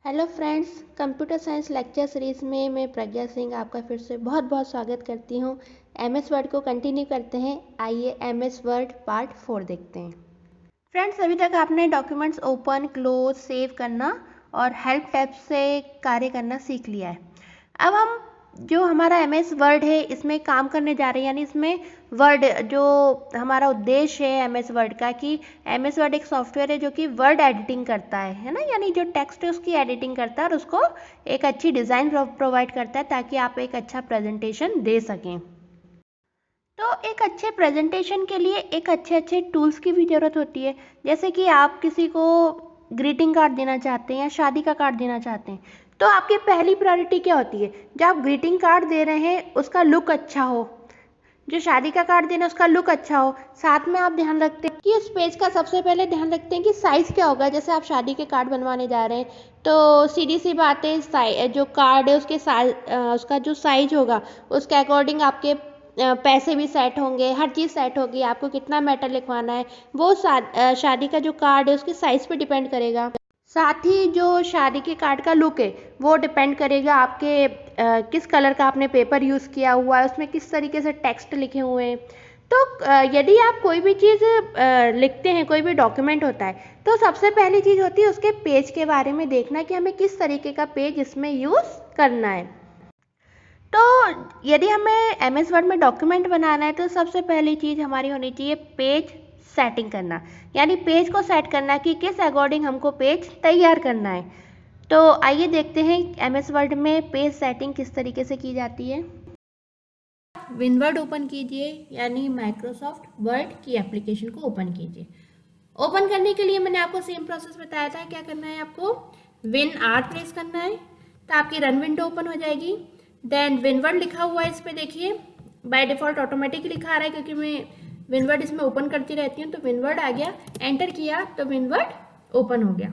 Hello friends, computer science lecture series में मैं प्रज्ञा सिंह आपका फिर से बहुत बहुत स्वागत करती हूँ। एमएस वर्ड को कंटिन्यू करते हैं। आइए एमएस वर्ड पार्ट 4 देखते हैं। फ्रेंड्स, अभी तक आपने डॉक्यूमेंट्स ओपन, क्लोज, सेव करना और हेल्प टैब से कार्य करना सीख लिया है। अब हम जो हमारा एमएस वर्ड है इसमें काम करने जा रहे हैं, यानी इसमें वर्ड जो हमारा उद्देश्य है एमएस वर्ड का, कि एमएस वर्ड एक सॉफ्टवेयर है जो कि वर्ड एडिटिंग करता है ना, यानी जो टेक्स्ट है उसकी एडिटिंग करता है और उसको एक अच्छी डिज़ाइन प्रोवाइड करता है ताकि आप एक अच्छा प्रेजेंटेशन दे सकें। तो एक अच्छे प्रेजेंटेशन के लिए एक अच्छे टूल्स की भी ज़रूरत होती है। जैसे कि आप किसी को ग्रीटिंग कार्ड देना चाहते हैं या शादी का कार्ड देना चाहते हैं, तो आपकी पहली प्रायोरिटी क्या होती है? जब आप ग्रीटिंग कार्ड दे रहे हैं उसका लुक अच्छा हो, जो शादी का कार्ड देना उसका लुक अच्छा हो। साथ में आप ध्यान रखते हैं कि उस पेज का सबसे पहले ध्यान रखते हैं कि साइज़ क्या होगा। जैसे आप शादी के कार्ड बनवाने जा रहे हैं तो सीधी सी बात है, जो कार्ड है उसके उसका जो साइज होगा उसके अकॉर्डिंग आपके पैसे भी सेट होंगे, हर चीज़ सेट होगी। आपको कितना मैटर लिखवाना है वो शादी का जो कार्ड है उसके साइज़ पे डिपेंड करेगा। साथ ही जो शादी के कार्ड का लुक है वो डिपेंड करेगा आपके किस कलर का आपने पेपर यूज़ किया हुआ है, उसमें किस तरीके से टेक्स्ट लिखे हुए हैं। तो यदि आप कोई भी चीज़ लिखते हैं, कोई भी डॉक्यूमेंट होता है, तो सबसे पहली चीज़ होती है उसके पेज के बारे में देखना कि हमें किस तरीके का पेज इसमें यूज़ करना है। तो यदि हमें एमएस वर्ड में डॉक्यूमेंट बनाना है तो सबसे पहली चीज़ हमारी होनी चाहिए पेज सेटिंग करना, यानी पेज को सेट करना कि किस अकॉर्डिंग हमको पेज तैयार करना है। तो आइए देखते हैं एमएस वर्ड में पेज सेटिंग किस तरीके से की जाती है। विनवर्ड ओपन कीजिए, यानी माइक्रोसॉफ्ट वर्ड की एप्लीकेशन को ओपन कीजिए। ओपन करने के लिए मैंने आपको सेम प्रोसेस बताया था। क्या करना है? आपको विन आर प्रेस करना है तो आपकी रन विंडो ओपन हो जाएगी। देन विनवर्ड लिखा हुआ है, इस पर देखिए बाय डिफ़ॉल्ट ऑटोमेटिकली लिखा आ रहा है क्योंकि मैं विनवर्ड इसमें ओपन करती रहती हूँ। तो विनवर्ड आ गया, एंटर किया तो विनवर्ड ओपन हो गया।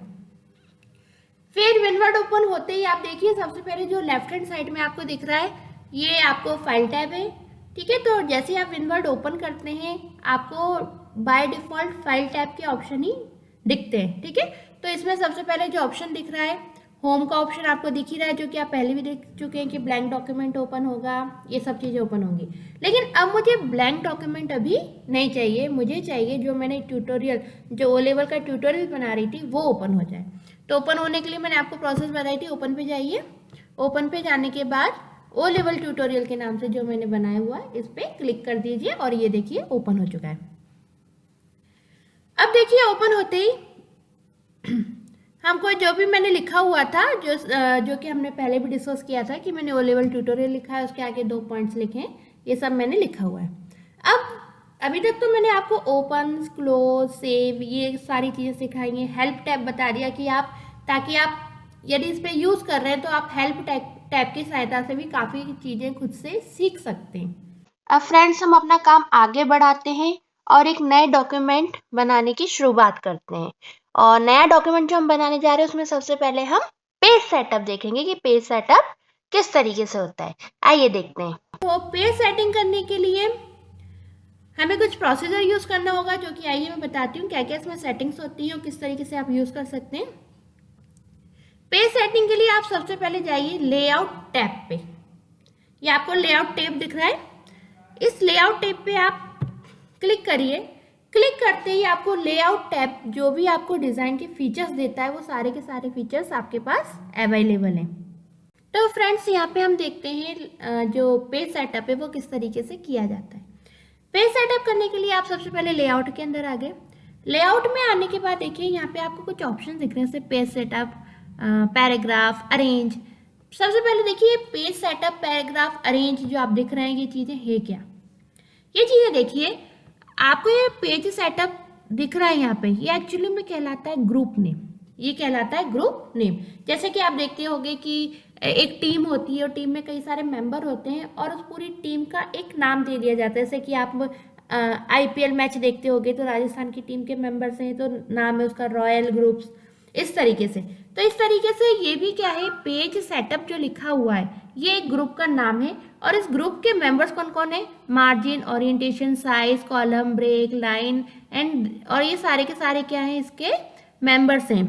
फिर विनवर्ड ओपन होते ही आप देखिए सबसे पहले जो लेफ्ट हैंड साइड में आपको दिख रहा है ये आपको फाइल टैब है। ठीक है, तो जैसे ही आप विनवर्ड ओपन करते हैं आपको बाय डिफ़ॉल्ट फाइल टैब के ऑप्शन ही दिखते हैं। ठीक है, तो इसमें सबसे पहले जो ऑप्शन दिख रहा है होम का ऑप्शन आपको दिख ही रहा है, जो कि आप पहले भी देख चुके हैं कि ब्लैंक डॉक्यूमेंट ओपन होगा, ये सब चीज़ें ओपन होंगी। लेकिन अब मुझे ब्लैंक डॉक्यूमेंट अभी नहीं चाहिए, मुझे चाहिए जो मैंने ट्यूटोरियल, जो ओ लेवल का ट्यूटोरियल बना रही थी वो ओपन हो जाए। तो ओपन होने के लिए मैंने आपको प्रोसेस बताई थी। ओपन पे जाइए, ओपन पे जाने के बाद ओ लेवल ट्यूटोरियल के नाम से जो मैंने बनाया हुआ है इस पर क्लिक कर दीजिए और ये देखिए ओपन हो चुका है। अब देखिए ओपन होते ही हमको जो भी मैंने लिखा हुआ था, जो कि हमने पहले भी डिस्कस किया था कि मैंने ओ लेवल ट्यूटोरियल लिखा है, उसके आगे 2 पॉइंट्स लिखे हैं, ये सब मैंने लिखा हुआ है। अब अभी तक तो मैंने आपको ओपन, क्लोज, सेव ये सारी चीज़ें सिखाई हैं। हेल्प टैब बता दिया कि आप, ताकि आप यदि इस पर यूज़ कर रहे हैं तो आप हेल्प टैब की सहायता से भी काफ़ी चीज़ें खुद से सीख सकते हैं। अब फ्रेंड्स, हम अपना काम आगे बढ़ाते हैं और एक नए डॉक्यूमेंट बनाने की शुरुआत करते हैं। और नया डॉक्यूमेंट जो हम बनाने जा रहे हैं उसमें सबसे पहले हम पेज सेटअप देखेंगे कि पेज सेटअप किस तरीके से होता है। आइए देखते हैं। तो पेज सेटिंग करने के लिए हमें कुछ प्रोसीजर यूज़ करना होगा, जो कि आइए मैं बताती हूँ क्या क्या इसमें सेटिंग्स होती हैं और किस तरीके से आप यूज़ कर सकते हैं। पेज सेटिंग के लिए आप सबसे पहले जाइए लेआउट टैब पे। ये आपको लेआउट टैब दिख रहा है, इस लेआउट टैब पे आप क्लिक करिए। क्लिक करते ही आपको लेआउट टैब जो भी आपको डिज़ाइन के फीचर्स देता है वो सारे के सारे फीचर्स आपके पास अवेलेबल हैं। तो फ्रेंड्स, यहाँ पे हम देखते हैं जो पेज सेटअप है वो किस तरीके से किया जाता है। पेज सेटअप करने के लिए आप सबसे पहले लेआउट के अंदर आ गए। लेआउट में आने के बाद देखिए यहाँ पे आपको कुछ ऑप्शन दिख रहे हैं, जैसे पेज सेटअप, पैराग्राफ, अरेंज। सबसे पहले देखिए पेज सेटअप, पैराग्राफ, अरेंज जो आप दिख रहे हैं ये चीज़ें है क्या? ये चीज़ें देखिए, आपको ये पेज सेटअप दिख रहा है यहाँ पे, ये एक्चुअली में कहलाता है ग्रुप नेम। ये कहलाता है ग्रुप नेम। जैसे कि आप देखते होंगे कि एक टीम होती है और टीम में कई सारे मेंबर होते हैं और उस पूरी टीम का एक नाम दे दिया जाता है। जैसे कि आप आईपीएल मैच देखते होंगे तो राजस्थान की टीम के मेंबर्स हैं तो नाम है उसका रॉयल ग्रुप्स, इस तरीके से। तो इस तरीके से ये भी क्या है, पेज सेटअप जो लिखा हुआ है ये एक ग्रुप का नाम है और इस ग्रुप के मेंबर्स कौन कौन है? Margin, orientation, size, column, break, line end, और ये सारे के सारे क्या हैं, इसके मेंबर्स हैं।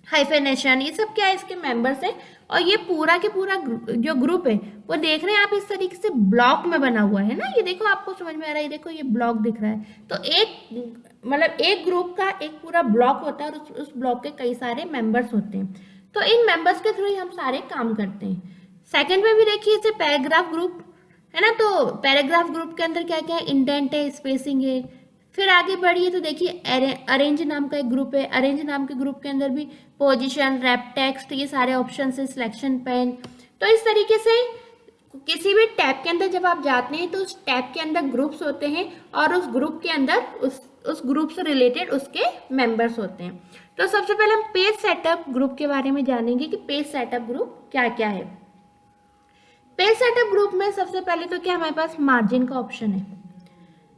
हाइफेनेशन, ये सब क्या है, इसके मेंबर्स हैं। और ये पूरा के पूरा जो ग्रुप है वो देख रहे हैं आप, इस तरीके से ब्लॉक में बना हुआ है ना, ये देखो आपको समझ में आ रहा है, ये देखो ये ब्लॉक दिख रहा है। तो एक मतलब एक ग्रुप का एक पूरा ब्लॉक होता है और उस ब्लॉक के कई सारे मेंबर्स होते हैं। तो इन मेंबर्स के थ्रू ही हम सारे काम करते हैं। सेकंड में भी देखिए इसे पैराग्राफ ग्रुप है ना, तो पैराग्राफ ग्रुप के अंदर क्या क्या है, इंडेंट है, स्पेसिंग है। फिर आगे बढ़िए तो देखिए अरेंज नाम का एक ग्रुप है, अरेंज नाम के ग्रुप के अंदर भी पोजीशन, रैप टेक्स्ट, ये सारे ऑप्शन है, सिलेक्शन पेन। तो इस तरीके से किसी भी टैब के अंदर जब आप जाते हैं तो उस टैब के अंदर ग्रुप्स होते हैं और उस ग्रुप के अंदर उस ग्रुप से रिलेटेड उसके मेंबर्स होते हैं। तो सबसे पहले हम पेज सेटअप ग्रुप के बारे में जानेंगे कि पेज सेटअप ग्रुप क्या क्या है। पेज सेटअप ग्रुप में सबसे पहले तो क्या हमारे पास मार्जिन का ऑप्शन है।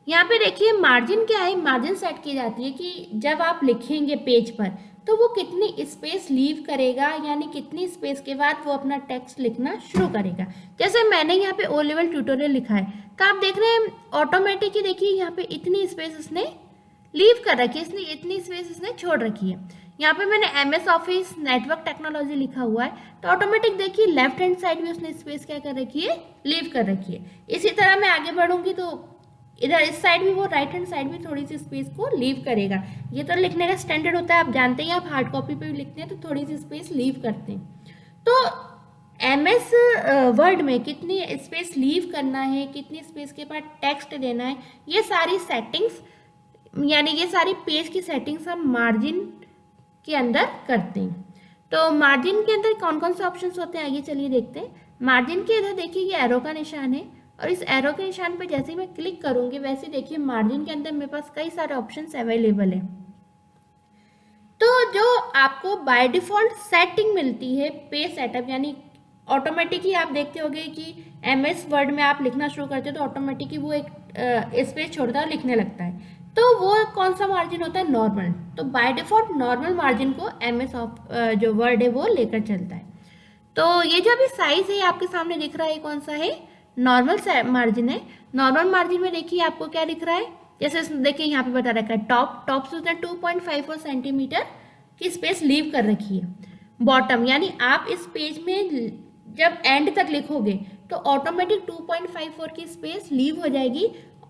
यहाँ पे देखिए मार्जिन क्या है, मार्जिन सेट की जाती है कि जब आप लिखेंगे पेज पर तो वो कितनी स्पेस लीव करेगा, यानी कितनी स्पेस के बाद वो अपना टेक्स्ट लिखना शुरू करेगा। जैसे मैंने यहाँ पे ओ लेवल ट्यूटोरियल लिखा है तो आप देख रहे हैं ऑटोमेटिक ही देखिए यहाँ पे इतनी स्पेस इसने लीव कर रखी है, इसने इतनी स्पेस इसने छोड़ रखी है। यहाँ पे मैंने MS ऑफिस नेटवर्क टेक्नोलॉजी लिखा हुआ है तो ऑटोमेटिक देखिए लेफ्ट हैंड साइड भी उसने स्पेस क्या कर रखी है, लीव कर रखी है। इसी तरह मैं आगे बढ़ूंगी तो इधर इस साइड भी वो राइट हैंड साइड भी थोड़ी सी स्पेस को लीव करेगा। ये तो लिखने का स्टैंडर्ड होता है, आप जानते हैं, आप हार्ड कॉपी पे भी लिखते हैं तो थोड़ी सी स्पेस लीव करते हैं। तो MS वर्ड में कितनी स्पेस लीव करना है, कितनी स्पेस के बाद टेक्स्ट देना है, ये सारी सेटिंग्स यानी ये सारी पेज की सेटिंग्स हम मार्जिन के अंदर करते हैं। तो मार्जिन के अंदर कौन कौन से ऑप्शंस होते हैं आइए चलिए देखते हैं। मार्जिन के इधर देखिए ये एरो का निशान है और इस एरो के निशान पे जैसे ही मैं क्लिक करूंगी वैसे देखिए मार्जिन के अंदर मेरे पास कई सारे ऑप्शंस अवेलेबल है। तो जो आपको बाय डिफॉल्ट सेटिंग मिलती है पेज सेटअप, यानी ऑटोमेटिक ही आप देखते होंगे कि MS वर्ड में आप लिखना शुरू करते हो तो ऑटोमेटिक ही वो एक स्पेस छोड़ता है और लिखने लगता है। तो वो कौन सा मार्जिन होता है, नॉर्मल। तो बाय डिफॉल्ट नॉर्मल मार्जिन को MS जो वर्ड है वो लेकर चलता है। तो ये जो अभी साइज है आपके सामने दिख रहा है कौन सा है, नॉर्मल मार्जिन है। नॉर्मल मार्जिन में देखिए आपको क्या दिख रहा है, जैसे देखिए यहाँ पे बता रखा है टॉप से उसने 2.54 सेंटीमीटर की स्पेस लीव कर रखी है। बॉटम यानी आप इस पेज में जब एंड तक लिखोगे तो ऑटोमेटिक 2.54 की स्पेस लीव हो जाएगी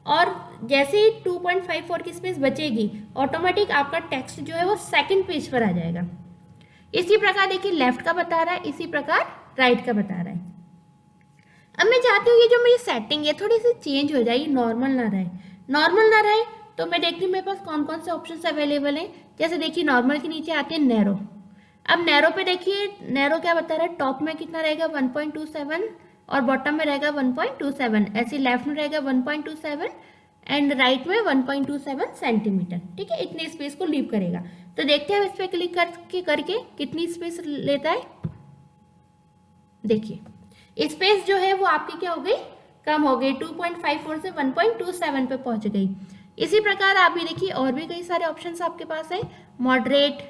और जैसे ही 2.54 की स्पेस बचेगी ऑटोमेटिक आपका टेक्स्ट जो है वो सेकंड पेज पर आ जाएगा। इसी प्रकार देखिए लेफ्ट का बता रहा है, इसी प्रकार राइट का बता रहा है। अब मैं चाहती हूँ ये जो मेरी सेटिंग है थोड़ी सी चेंज हो जाए, नॉर्मल ना रहे। नॉर्मल ना रहे तो मैं देखती हूँ मेरे पास कौन कौन से ऑप्शंस अवेलेबल हैं। जैसे देखिए नॉर्मल के नीचे आते हैं नैरो। अब नैरो पे देखिए नैरो क्या बता रहा है, टॉप में कितना रहेगा 1.27 और बॉटम में रहेगा 1.27, ऐसे लेफ्ट में रहेगा 1.27 एंड राइट में 1.27 सेंटीमीटर। ठीक है, इतने स्पेस को लीव करेगा। तो देखते हैं इस पर क्लिक करके कितनी स्पेस लेता है। देखिए स्पेस जो है वो आपकी क्या हो गई, कम हो गई, 2.54 से 1.27 पे पहुंच गई। इसी प्रकार आप भी देखिए और भी कई सारे ऑप्शंस आपके पास है, मॉडरेट,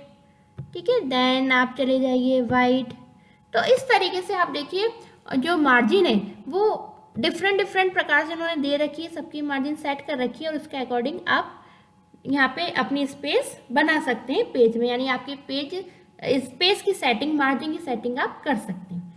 ठीक है, देन आप चले जाइए वाइड। तो इस तरीके से आप देखिए जो मार्जिन है वो डिफरेंट प्रकार से उन्होंने दे रखी है, सबकी मार्जिन सेट कर रखी है और उसके अकॉर्डिंग आप यहाँ पे अपनी स्पेस बना सकते हैं पेज में, यानी आपके पेज स्पेस की सेटिंग, मार्जिन की सेटिंग आप कर सकते हैं।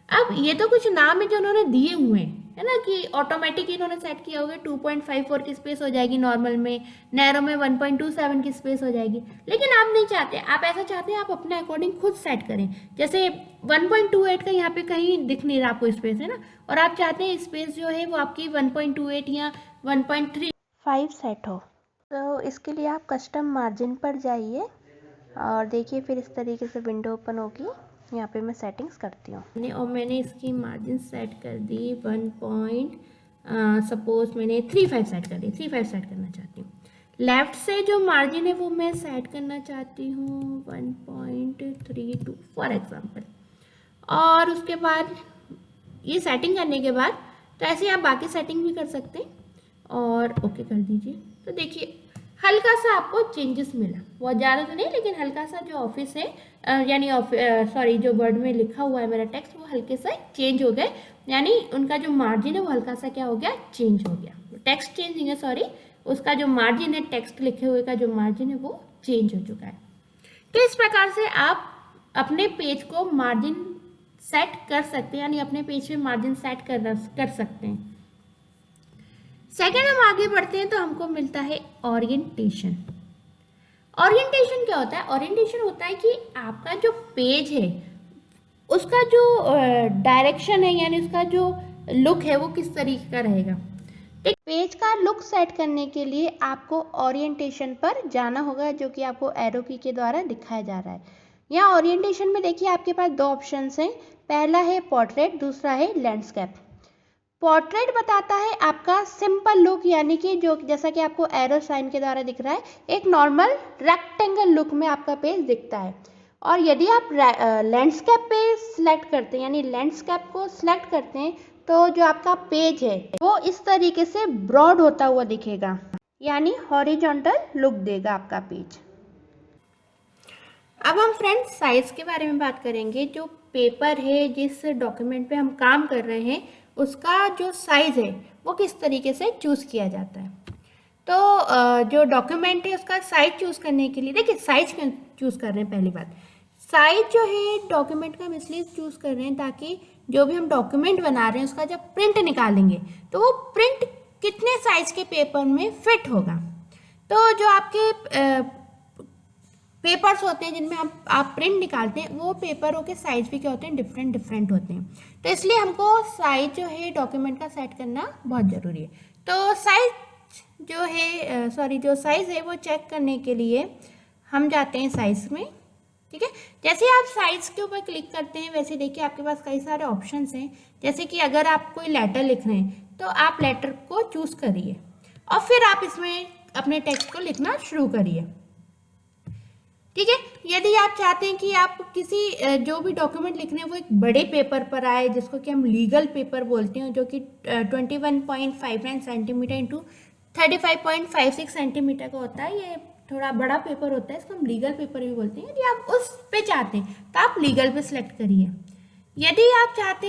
अब ये तो कुछ नाम है जो उन्होंने दिए हुए हैं, है ना, कि ऑटोमेटिक इन्होंने सेट किया होगा 2.54 की स्पेस हो जाएगी नॉर्मल में, नैरो में 1.27 की स्पेस हो जाएगी। लेकिन आप नहीं चाहते, आप ऐसा चाहते हैं आप अपने अकॉर्डिंग खुद सेट करें। जैसे 1.28 का यहाँ पे कहीं दिख नहीं रहा आपको स्पेस, है ना, और आप चाहते हैं स्पेस जो है वो आपकी 1.28 या 1.35 सेट हो। तो इसके लिए आप कस्टम मार्जिन पर जाइए और देखिए फिर इस तरीके से विंडो ओपन होगी। यहाँ पे मैं सेटिंग्स करती हूँ और मैंने इसकी मार्जिन सेट कर दी 1. सपोज मैंने 3.5 सेट कर दी, 3.5 सेट करना चाहती हूँ। लेफ्ट से जो मार्जिन है वो मैं सेट करना चाहती हूँ 1.32 फॉर एग्जाम्पल। और उसके बाद ये सेटिंग करने के बाद तो ऐसे आप बाकी सेटिंग भी कर सकते हैं और ओके कर दीजिए। तो देखिए हल्का सा आपको चेंजेस मिला, बहुत ज़्यादा तो नहीं, लेकिन हल्का सा जो ऑफिस है यानी सॉरी जो वर्ड में लिखा हुआ है मेरा टेक्स्ट वो हल्के से चेंज हो गए, यानी उनका जो मार्जिन है वो हल्का सा क्या हो गया, चेंज हो गया। टेक्स्ट चेंज नहीं है, सॉरी, उसका जो मार्जिन है टेक्स्ट लिखे हुए का जो मार्जिन है वो चेंज हो चुका है। तो इस प्रकार से आप अपने पेज को मार्जिन सेट कर सकते हैं, यानी अपने पेज पे मार्जिन सेट कर सकते हैं। सेकेंड हम आगे बढ़ते हैं तो हमको मिलता है ओरिएंटेशन। ओरिएंटेशन क्या होता है? ओरिएंटेशन होता है कि आपका जो पेज है उसका जो डायरेक्शन है, यानी उसका जो लुक है वो किस तरीके का रहेगा। पेज का लुक सेट करने के लिए आपको ओरिएंटेशन पर जाना होगा, जो कि आपको एरो की के द्वारा दिखाया जा रहा है। यहाँ ओरिएंटेशन में देखिए आपके पास दो ऑप्शंस हैं, पहला है पोर्ट्रेट, दूसरा है लैंडस्केप। पोर्ट्रेट बताता है आपका सिंपल लुक, यानी कि जो जैसा कि आपको एरो साइन के द्वारा दिख रहा है, एक नॉर्मल रेक्टेंगल लुक में आपका पेज दिखता है। और यदि आप लैंडस्केप पे सिलेक्ट करते हैं, यानी लैंडस्केप को सिलेक्ट करते हैं, तो जो आपका पेज है वो इस तरीके से ब्रॉड होता हुआ दिखेगा, यानी हॉरिजॉन्टल लुक देगा आपका पेज। अब हम फ्रेंड्स साइज के बारे में बात करेंगे। जो पेपर है, जिस डॉक्यूमेंट पे हम काम कर रहे हैं, उसका जो साइज है वो किस तरीके से चूज किया जाता है। तो जो डॉक्यूमेंट है उसका साइज चूज करने के लिए, देखिए साइज क्यों चूज कर रहे हैं। पहली बात, साइज जो है डॉक्यूमेंट का हम इसलिए चूज कर रहे हैं ताकि जो भी हम डॉक्यूमेंट बना रहे हैं उसका जब प्रिंट निकालेंगे तो वो प्रिंट कितने साइज के पेपर में फिट होगा। तो जो आपके पेपर्स होते हैं जिनमें आप प्रिंट निकालते हैं, वो पेपरों के साइज भी क्या होते हैं, डिफरेंट होते हैं। तो इसलिए हमको साइज जो है डॉक्यूमेंट का सेट करना बहुत ज़रूरी है। तो साइज जो है जो साइज है वो चेक करने के लिए हम जाते हैं साइज में। ठीक है, जैसे आप साइज के ऊपर क्लिक करते हैं, वैसे देखिए आपके पास कई सारे ऑप्शंस हैं। जैसे कि अगर आप कोई लेटर लिख रहे हैं तो आप लेटर को चूज करिए और फिर आप इसमें अपने टेक्स्ट को लिखना शुरू करिए। ठीक है, यदि आप चाहते हैं कि आप किसी जो भी डॉक्यूमेंट लिख रहे हैं वो एक बड़े पेपर पर आए, जिसको कि हम लीगल पेपर बोलते हैं, जो कि 21.59 सेंटीमीटर इंटू 35.56 सेंटीमीटर का होता है, ये थोड़ा बड़ा पेपर होता है, इसको हम लीगल पेपर भी बोलते हैं। यदि आप उस पे चाहते हैं तो आप लीगल पे सिलेक्ट करिए। यदि आप चाहते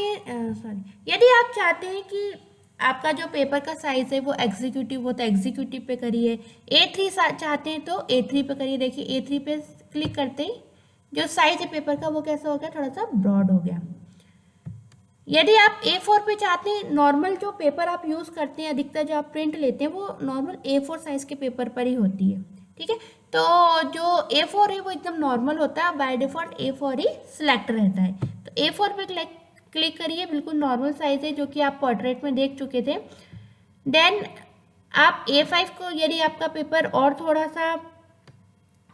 हैं कि आपका जो पेपर का साइज है वो एग्जीक्यूटिव हो तो एग्जीक्यूटिव पे करिए। A3 चाहते हैं तो A3 पे करिए। देखिए A3 पे क्लिक करते ही जो साइज है पेपर का वो कैसा हो गया, थोड़ा सा ब्रॉड हो गया। यदि आप A4 पे चाहते हैं, नॉर्मल जो पेपर आप यूज करते हैं, अधिकतर जो आप प्रिंट लेते हैं वो नॉर्मल A4 साइज के पेपर पर ही होती है। ठीक है, तो जो A4 है वो एकदम नॉर्मल होता है, by default A4 he select रहता है। तो A4 पे क्लिक करिए, बिल्कुल नॉर्मल साइज है जो कि आप पोर्ट्रेट में देख चुके थे। देन आप A5 को, यदि आपका पेपर और थोड़ा सा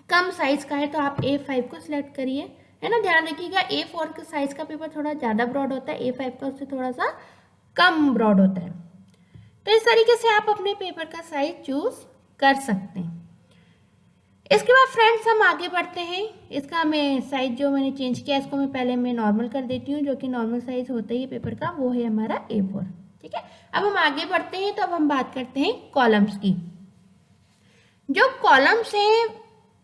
कम साइज का है तो आप A5 को सिलेक्ट करिए, है ना। ध्यान रखिएगा A4 के साइज का पेपर थोड़ा ज़्यादा ब्रॉड होता है, A5 का उससे थोड़ा सा कम ब्रॉड होता है। तो इस तरीके से आप अपने पेपर का साइज चूज कर सकते हैं। इसके बाद फ्रेंड्स हम आगे बढ़ते हैं। इसका मैं साइज जो मैंने चेंज किया इसको मैं नॉर्मल कर देती हूँ, जो कि नॉर्मल साइज होता ही है पेपर का, वो है हमारा A4। ठीक है, अब हम आगे बढ़ते हैं तो अब हम बात करते हैं कॉलम्स की। जो कॉलम्स हैं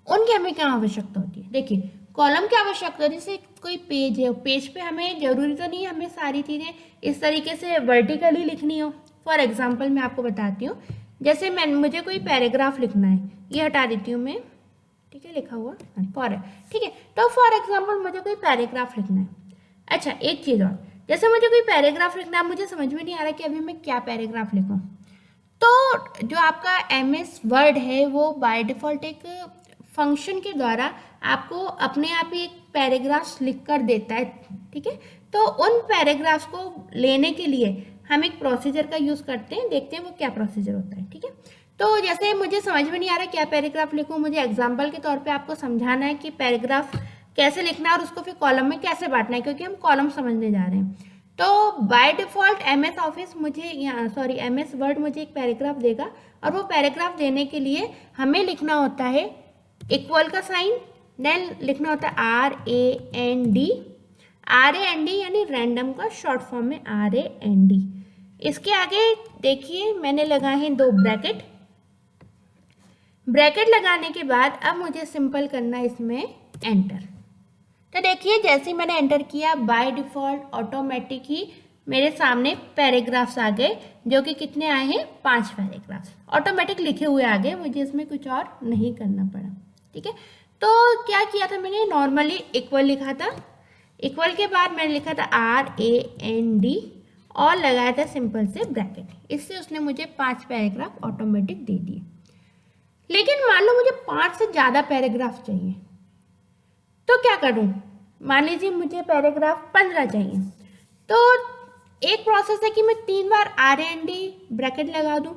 उनकी हमें क्या आवश्यकता होती है। देखिए कॉलम की आवश्यकता होती है, जैसे कोई पेज है, पेज पे हमें जरूरी तो नहीं हमें सारी चीज़ें इस तरीके से वर्टिकली लिखनी हो। फॉर एग्जाम्पल मैं आपको बताती हूँ, जैसे मुझे कोई पैराग्राफ लिखना है, ये हटा देती हूँ मैं। ठीक है, लिखा हुआ ठीक है, तो फॉर एग्जाम्पल मुझे कोई पैराग्राफ लिखना है। अच्छा, एक चीज़ और, जैसे मुझे कोई पैराग्राफ लिखना है, मुझे समझ में नहीं आ रहा कि अभी मैं क्या पैराग्राफ लिखूं, तो जो आपका MS वर्ड है वो बाय डिफॉल्ट एक फंक्शन के द्वारा आपको अपने आप ही एक पैराग्राफ्स लिख कर देता है। ठीक है, तो उन पैराग्राफ्स को लेने के लिए हम एक प्रोसीजर का यूज़ करते हैं, देखते हैं वो क्या प्रोसीजर होता है। ठीक है, तो जैसे मुझे समझ में नहीं आ रहा क्या पैराग्राफ लिखूं, मुझे एग्जाम्पल के तौर पे आपको समझाना है कि पैराग्राफ कैसे लिखना है और उसको फिर कॉलम में कैसे बांटना है, क्योंकि हम कॉलम समझने जा रहे हैं। तो बाय डिफॉल्ट MS वर्ड मुझे एक पैराग्राफ देगा, और वो पैराग्राफ देने के लिए हमें लिखना होता है इक्वल का साइन, देन लिखना होता है RAND यानी रैंडम का शॉर्ट फॉर्म में RAND। इसके आगे देखिए मैंने लगाए हैं 2 ब्रैकेट लगाने के बाद अब मुझे सिंपल करना है इसमें एंटर। तो देखिए जैसे ही मैंने एंटर किया, बाय डिफॉल्ट ऑटोमेटिक ही मेरे सामने पैराग्राफ्स आ गए, जो कि कितने आए हैं, 5 पैराग्राफ्स ऑटोमेटिक लिखे हुए आ गए, मुझे इसमें कुछ और नहीं करना पड़ा। ठीक है, तो क्या किया था मैंने, नॉर्मली इक्वल लिखा था, इक्वल के बाद मैंने लिखा था RAND और लगाया था सिंपल से ब्रैकेट। इससे उसने मुझे 5 पैराग्राफ ऑटोमेटिक दे दिए। लेकिन मान लो मुझे 5 से ज़्यादा पैराग्राफ चाहिए, तो क्या करूं? मान लीजिए मुझे पैराग्राफ 15 चाहिए, तो एक प्रोसेस है कि मैं 3 बार RAND ब्रैकेट लगा दूं,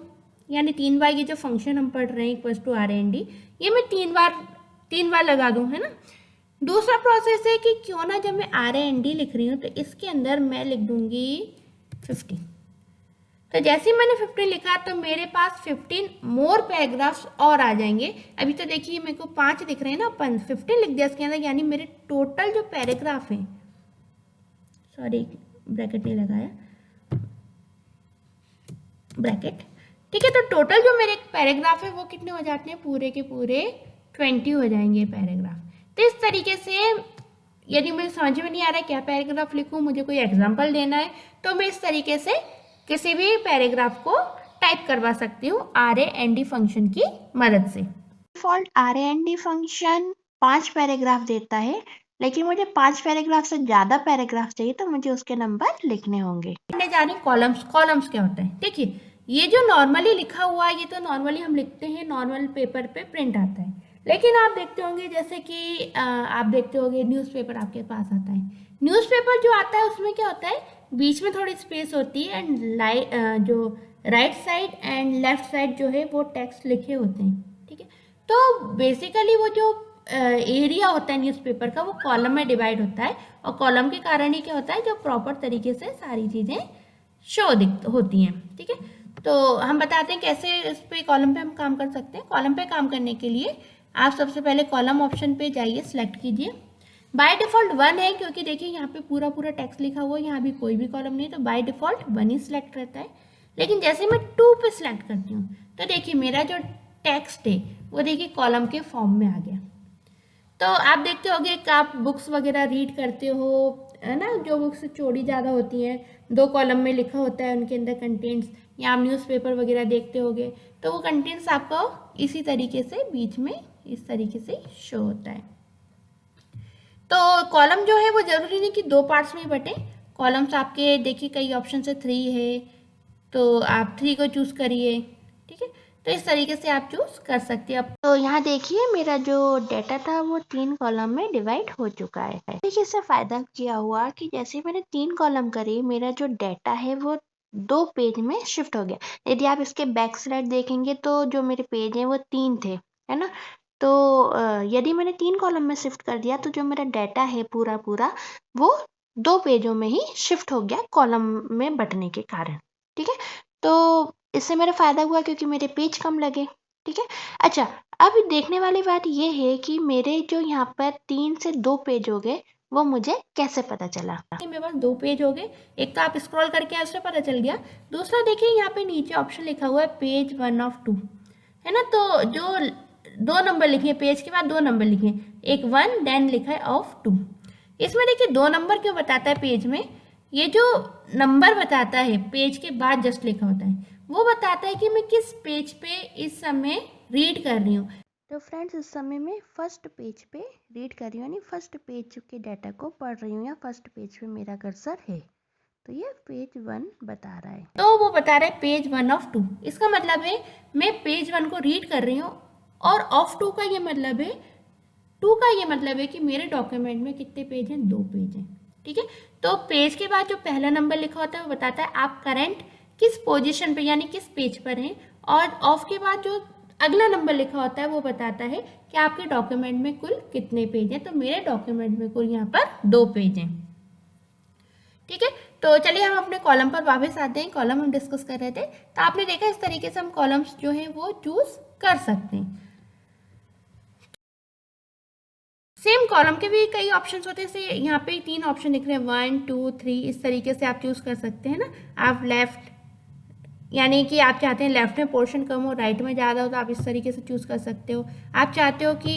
यानी 3 बार ये जो फंक्शन हम पढ़ रहे हैं इक्वल्स टू RAND, ये मैं 3 बार लगा दूं, है ना। दूसरा प्रोसेस है कि क्यों ना जब मैं RAND लिख रही हूँ तो इसके अंदर मैं लिख दूंगी 15। तो जैसे ही मैंने 15 लिखा तो मेरे पास 15 मोर पैराग्राफ्स और आ जाएंगे। अभी तो देखिए मेरे को 5 दिख रहे हैं ना, 15 लिख दिया इसके अंदर, यानी मेरे टोटल जो पैराग्राफ हैं, सॉरी ब्रैकेट नहीं लगाया, ब्रैकेट, ठीक है। तो टोटल जो मेरे पैराग्राफ है वो कितने हो जाते हैं, पूरे के पूरे 20 हो जाएंगे पैराग्राफ। तो इस तरीके से यदि मुझे समझ में नहीं आ रहा है क्या पैराग्राफ लिखूं, मुझे कोई एग्जाम्पल देना है, तो मैं इस तरीके से किसी भी पैराग्राफ को टाइप करवा सकती हूँ RAND फंक्शन की मदद से। डिफॉल्ट RAND फंक्शन 5 पैराग्राफ देता है, लेकिन मुझे 5 पैराग्राफ से ज़्यादा पैराग्राफ चाहिए तो मुझे उसके नंबर लिखने होंगे। हमने जाने कॉलम्स, कॉलम्स क्या होता है। देखिए ये जो नॉर्मली लिखा हुआ है ये तो नॉर्मली हम लिखते हैं, नॉर्मल पेपर पे प्रिंट आता है। लेकिन आप देखते होंगे जैसे कि आप देखते होंगे न्यूज़पेपर आपके पास आता है, न्यूज़पेपर जो आता है उसमें क्या होता है, बीच में थोड़ी स्पेस होती है एंड जो right side and left side जो है वो टेक्स्ट लिखे होते हैं, ठीक है। तो बेसिकली वो जो एरिया होता है न्यूज़पेपर का वो कॉलम में डिवाइड होता है, और कॉलम के कारण ही क्या होता है, जो प्रॉपर तरीके से सारी चीज़ें शो होती हैं, ठीक है। तो हम बताते हैं कैसे इस पे कॉलम पे हम काम कर सकते हैं। कॉलम पे काम करने के लिए आप सबसे पहले कॉलम ऑप्शन पे जाइए, सिलेक्ट कीजिए। बाय डिफ़ॉल्ट 1 है, क्योंकि देखिए यहाँ पे पूरा टेक्स्ट लिखा हुआ है, यहाँ भी कोई भी कॉलम नहीं है, तो बाय डिफ़ॉल्ट 1 ही सिलेक्ट रहता है। लेकिन जैसे मैं 2 पे सिलेक्ट करती हूँ तो देखिए मेरा जो टेक्स्ट है वो देखिए कॉलम के फॉर्म में आ गया। तो आप देखते होंगे कि आप बुक्स वगैरह रीड करते हो, है ना, जो बुक्स चौड़ी ज़्यादा होती हैं, 2 कॉलम में लिखा होता है उनके अंदर कंटेंट्स, या आप न्यूज़पेपर वगैरह देखते होंगे तो वो कंटेंट्स आपको इसी तरीके से बीच में इस तरीके से शो होता है। तो कॉलम जो है वो ज़रूरी नहीं कि 2 पार्ट्स में बटे। कॉलम्स आपके देखिए कई ऑप्शन से 3 है, तो आप 3 को चूज़ करिए, ठीक है। तो इस तरीके से आप चूज़ कर सकते हैं। तो यहाँ देखिए मेरा जो डाटा था वो 3 कॉलम में डिवाइड हो चुका है। देखिए इससे फ़ायदा क्या हुआ कि जैसे मैंने 3 कॉलम करे, मेरा जो डाटा है वो 2 पेज में शिफ्ट हो गया। यदि आप इसके बैक साइड देखेंगे तो जो मेरे पेज हैं वो 3 थे, है ना। तो यदि मैंने 3 कॉलम में शिफ्ट कर दिया तो जो मेरा डाटा है पूरा वो 2 पेजों में ही शिफ्ट हो गया कॉलम में बंटने के कारण, ठीक है। तो इससे मेरा फ़ायदा हुआ क्योंकि मेरे पेज कम लगे, ठीक है। अच्छा, अब देखने वाली बात ये है कि मेरे जो यहाँ पर 3 से 2 पेज हो गए वो मुझे कैसे पता चला। मेरे पास 2 पेज हो गए, एक तो आप स्क्रॉल करके उससे पता चल गया, दूसरा देखिए यहाँ पे नीचे ऑप्शन लिखा हुआ है पेज 1 of 2, है ना। तो जो 2 नंबर लिखे पेज के बाद 2 नंबर लिखे, एक 1 देन लिखा है ऑफ 2। इसमें देखिए 2 नंबर क्यों बताता है पेज में, ये जो नंबर बताता है पेज के बाद जस्ट लिखा होता है वो बताता है कि मैं किस पेज पे इस समय रीड कर रही हूँ। तो फ्रेंड्स इस समय मैं फर्स्ट पेज पे रीड कर रही हूँ, यानी फर्स्ट पेज के डाटा को पढ़ रही हूँ, या फर्स्ट पेज पे मेरा कर्सर है, तो ये पेज 1 बता रहा है। तो वो बता रहा है पेज 1 of 2, इसका मतलब है मैं पेज 1 को रीड कर रही हूँ, और ऑफ 2 का ये मतलब है, 2 का ये मतलब है कि मेरे डॉक्यूमेंट में कितने पेज हैं, 2 पेज हैं, ठीक है। तो पेज के बाद जो पहला नंबर लिखा होता है वो बताता है आप करंट किस पोजीशन पे यानी किस पेज पर हैं, और ऑफ के बाद जो अगला नंबर लिखा होता है वो बताता है कि आपके डॉक्यूमेंट में कुल कितने पेज हैं। तो मेरे डॉक्यूमेंट में कुल यहाँ पर 2 पेज हैं, ठीक है। तो चलिए हम अपने कॉलम पर वापस आते हैं। कॉलम हम डिस्कस कर रहे थे, तो आपने देखा इस तरीके से हम कॉलम्स जो हैं वो चूज कर सकते हैं। सेम कॉलम के भी कई ऑप्शंस होते हैं, जैसे यहाँ पे 3 ऑप्शन दिख रहे हैं 1 2 3, इस तरीके से आप चूज कर सकते हैं ना। आप लेफ्ट यानी कि आप चाहते हैं लेफ्ट में पोर्शन कम हो, राइट में ज़्यादा हो, तो आप इस तरीके से चूज कर सकते हो। आप चाहते हो कि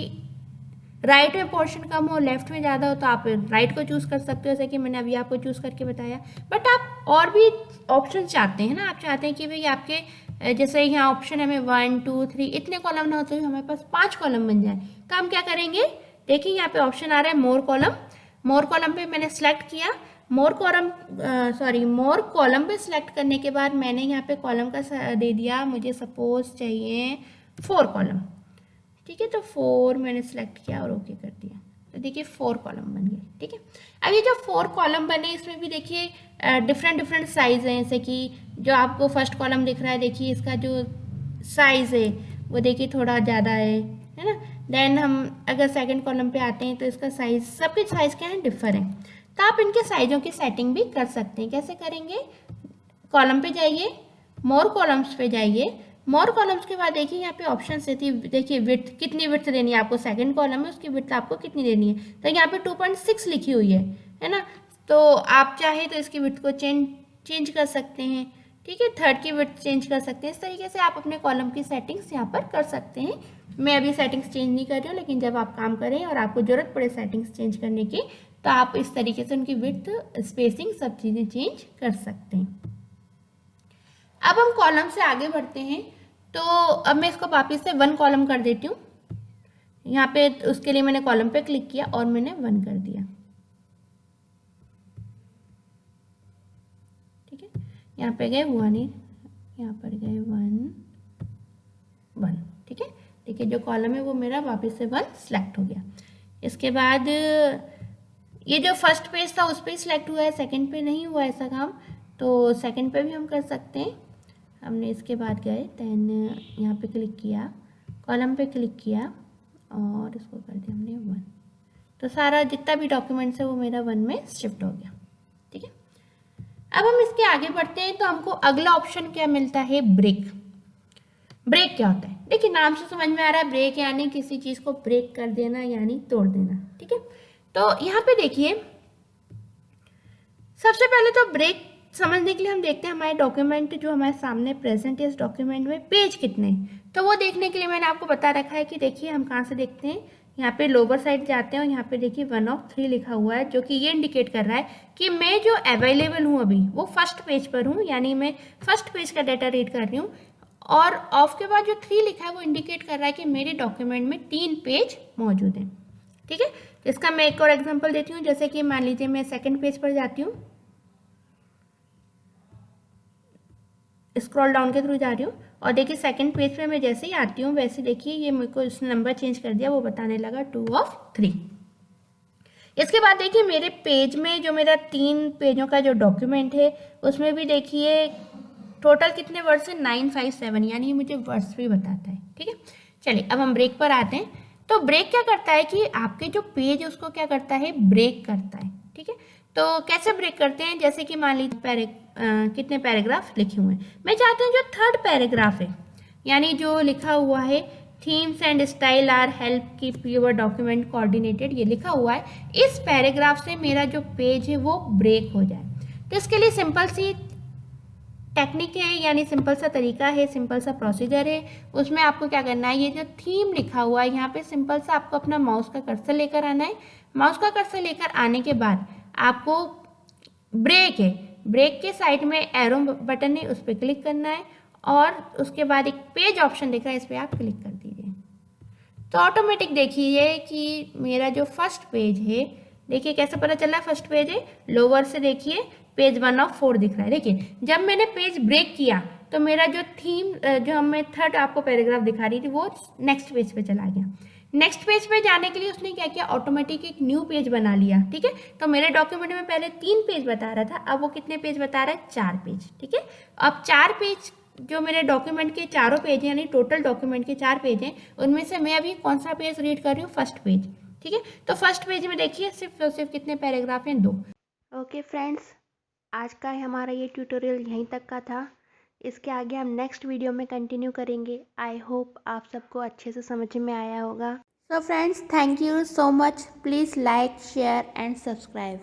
राइट में पोर्शन कम हो, लेफ्ट में ज़्यादा हो, तो आप राइट को चूज़ कर सकते हो, जैसे कि मैंने अभी आपको चूज़ करके बताया। बट आप और भी ऑप्शन चाहते हैं ना, आप चाहते हैं कि भाई आपके जैसे यहाँ ऑप्शन है हमें 1 2 3 इतने कॉलम ना होते हुए हमारे पास 5 कॉलम बन जाए, तो हम क्या करेंगे, देखिए यहाँ पे ऑप्शन आ रहा है मोर कॉलम। मोर कॉलम पे मैंने सेलेक्ट किया। मोर कॉलम पे सिलेक्ट करने के बाद मैंने यहाँ पे कॉलम का दे दिया, मुझे सपोज चाहिए 4 कॉलम। ठीक है, तो 4 मैंने सेलेक्ट किया और ओके कर दिया, तो देखिए 4 कॉलम बन गए। ठीक है, अब ये जो 4 कॉलम बने इसमें भी देखिए डिफरेंट साइज हैं, जैसे कि जो आपको फर्स्ट कॉलम दिख रहा है, देखिए इसका जो साइज है वो देखिए थोड़ा ज़्यादा है ना। देन हम अगर सेकंड कॉलम पे आते हैं तो इसका साइज, सबके साइज क्या है, डिफर है। तो आप इनके साइजों की सेटिंग भी कर सकते हैं। कैसे करेंगे, कॉलम पे जाइए, मोर कॉलम्स पे जाइए। मोर कॉलम्स के बाद देखिए यहाँ पे ऑप्शन देती है, देखिए विड्थ, कितनी विड्थ देनी है आपको, सेकंड कॉलम है उसकी विड्थ आपको कितनी देनी है, तो यहाँ पे 2.6 लिखी हुई है ना। तो आप चाहे तो इसकी विड्थ को चेंज कर सकते हैं। ठीक है, थर्ड की विड्थ चेंज कर सकते हैं। इस तरीके से आप अपने कॉलम की सेटिंग्स यहाँ पर कर सकते हैं। मैं अभी सेटिंग्स चेंज नहीं कर रही हूँ, लेकिन जब आप काम करें और आपको जरूरत पड़े सेटिंग्स चेंज करने की, तो आप इस तरीके से उनकी विड्थ, स्पेसिंग, सब चीज़ें चेंज कर सकते हैं। अब हम कॉलम से आगे बढ़ते हैं, तो अब मैं इसको वापस से 1 कॉलम कर देती हूँ। यहाँ पे उसके लिए मैंने कॉलम पे क्लिक किया और मैंने 1 कर दिया। ठीक है, यहाँ पे गए 1, यहाँ पर गए 1। ठीक है, देखिए जो कॉलम है वो मेरा वापस से 1 सिलेक्ट हो गया। इसके बाद ये जो फर्स्ट पेज था उस पर सिलेक्ट हुआ है, सेकंड पे नहीं हुआ ऐसा काम, तो सेकंड पे भी हम कर सकते हैं। हमने इसके बाद गए, देन यहाँ पे क्लिक किया, कॉलम पे क्लिक किया और इसको कर दिया हमने 1, तो सारा जितना भी डॉक्यूमेंट्स है वो मेरा 1 में शिफ्ट हो गया। ठीक है, अब हम इसके आगे बढ़ते हैं, तो हमको अगला ऑप्शन क्या मिलता है, ब्रेक। ब्रेक क्या होता है, देखिए नाम से समझ में आ रहा है, ब्रेक यानी किसी चीज़ को ब्रेक कर देना, यानी तोड़ देना। ठीक है, तो यहाँ पे देखिए सबसे पहले तो ब्रेक समझने के लिए हम देखते हैं हमारे डॉक्यूमेंट जो हमारे सामने प्रेजेंट है, इस डॉक्यूमेंट में पेज कितने, तो वो देखने के लिए मैंने आपको बता रखा है कि देखिए हम कहाँ से देखते हैं, यहाँ पे लोअर साइड जाते हैं और यहाँ पे देखिए 1 of 3 लिखा हुआ है, जो कि ये इंडिकेट कर रहा है कि मैं जो अवेलेबल हूँ अभी वो फर्स्ट पेज पर हूँ, यानी मैं फर्स्ट पेज का डाटा रीड कर रही हूँ। और ऑफ के बाद जो 3 लिखा है वो इंडिकेट कर रहा है कि मेरे डॉक्यूमेंट में 3 पेज मौजूद हैं। ठीक है, इसका मैं एक और एग्जांपल देती हूँ, जैसे कि मान लीजिए मैं सेकंड पेज पर जाती हूँ, स्क्रॉल डाउन के थ्रू जा रही हूँ और देखिए सेकंड पेज पे मैं जैसे ही आती हूँ वैसे देखिए ये मेरे को इसने नंबर चेंज कर दिया, वो बताने लगा 2 of 3। इसके बाद देखिए मेरे पेज में जो मेरा 3 पेजों का जो डॉक्यूमेंट है उसमें भी देखिए टोटल कितने वर्ड्स है, 957, यानी मुझे वर्ड्स भी बताता है। ठीक है, चलिए अब हम ब्रेक पर आते हैं। तो ब्रेक क्या करता है कि आपके जो पेज है उसको क्या करता है, ब्रेक करता है। ठीक है, तो कैसे ब्रेक करते हैं, जैसे कि मान लीजिए कितने पैराग्राफ लिखे हुए हैं, मैं चाहती हूँ जो थर्ड पैराग्राफ है, यानी जो लिखा हुआ है themes and style are help keep your document coordinated, ये लिखा हुआ है, इस पैराग्राफ से मेरा जो पेज है वो ब्रेक हो जाए। तो इसके लिए सिंपल सी टेक्निक है, यानी सिंपल सा तरीका है, सिंपल सा प्रोसीजर है। उसमें आपको क्या करना है, ये जो थीम लिखा हुआ है यहाँ पे सिंपल सा आपको अपना माउस का कर्सर लेकर आना है। माउस का कर्सर लेकर आने के बाद आपको ब्रेक है, ब्रेक के साइड में एरो बटन है, उस पर क्लिक करना है और उसके बाद एक पेज ऑप्शन दिख रहा है, इस पर आप क्लिक कर दीजिए। तो ऑटोमेटिक देखिए कि मेरा जो फर्स्ट पेज है, देखिए कैसे पता चल रहा है फर्स्ट पेज है, लोअर से देखिए पेज 1 of 4 दिख रहा है। देखिए जब मैंने पेज ब्रेक किया तो मेरा जो थीम, जो हमें थर्ड आपको पैराग्राफ दिखा रही थी, वो नेक्स्ट पेज पे चला गया। नेक्स्ट पेज पे जाने के लिए उसने क्या किया, ऑटोमेटिक एक न्यू पेज बना लिया। ठीक है, तो मेरे डॉक्यूमेंट में पहले 3 पेज बता रहा था, अब वो कितने पेज बता रहा है, 4 पेज। ठीक है, अब 4 पेज जो मेरे डॉक्यूमेंट के चारों पेज हैं, यानी टोटल डॉक्यूमेंट के 4 पेज हैं, उनमें से मैं अभी कौन सा पेज रीड कर रही हूँ, फर्स्ट पेज। ठीक है, तो फर्स्ट पेज में देखिए सिर्फ कितने पैराग्राफ हैं, 2। ओके फ्रेंड्स, आज का हमारा ये ट्यूटोरियल यहीं तक का था। इसके आगे हम नेक्स्ट वीडियो में कंटिन्यू करेंगे। आई होप आप सबको अच्छे से समझ में आया होगा। So friends, thank you so much. Please like, share and subscribe.